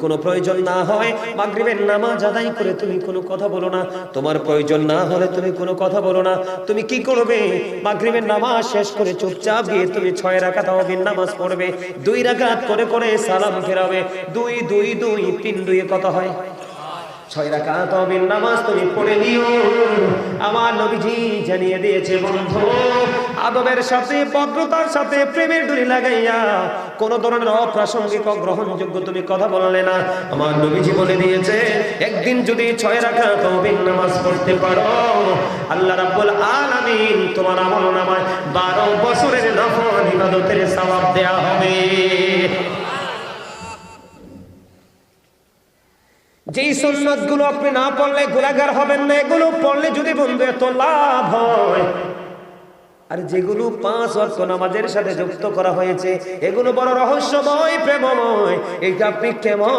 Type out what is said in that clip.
কোনো প্রয়োজন না হয় মাগরিবের নামাজ আদায় করে তুমি কোনো কথা বলো না, তোমার প্রয়োজন না হলে তুমি কোনো কথা বলো না। তুমি কি করবে? মাগরিবের নামাজ শেষ করে চুপচাপ গিয়ে তুমি 6 রাকাত তাওয়াবির নামাজ পড়বে, 2 রাকাত করে করে সালাম ফেরাবে। 2 2 2 3 2 কত হয়? 6 রাকাত তাওয়াবির নামাজ তুমি পড়ে নিও। আমার নবীজি জানিয়ে দিয়েছে বন্ধু, আদবের সাথে ভদ্রতার সাথে প্রেমের ডুরি লাগাইয়া কোন ধরনের অপ্রাসঙ্গিক গ্রহণযোগ্য তুমি কথা বললে না। আমার নবীজি বলে দিয়েছে, একদিন যদি 6 রাকাত তাওয়াবির নামাজ পড়তে পারো, আল্লাহ রাব্বুল আলামিন তোমার আমলনামায় 12 বছরের নফল ইবাদতের সওয়াব দেয়া হবে। যেই সুন্নাতগুলো আপনি না পড়লে গুনাহগার হবেন না, এগুলো পড়লে যদি বন্ধু এত লাভ হয়, আর যেগুলো 5 ওয়াক্ত নামাজের সাথে যুক্ত করা হয়েছে এগুলো বড় রহস্যময়, প্রেমময়, এটা আপনি কেমন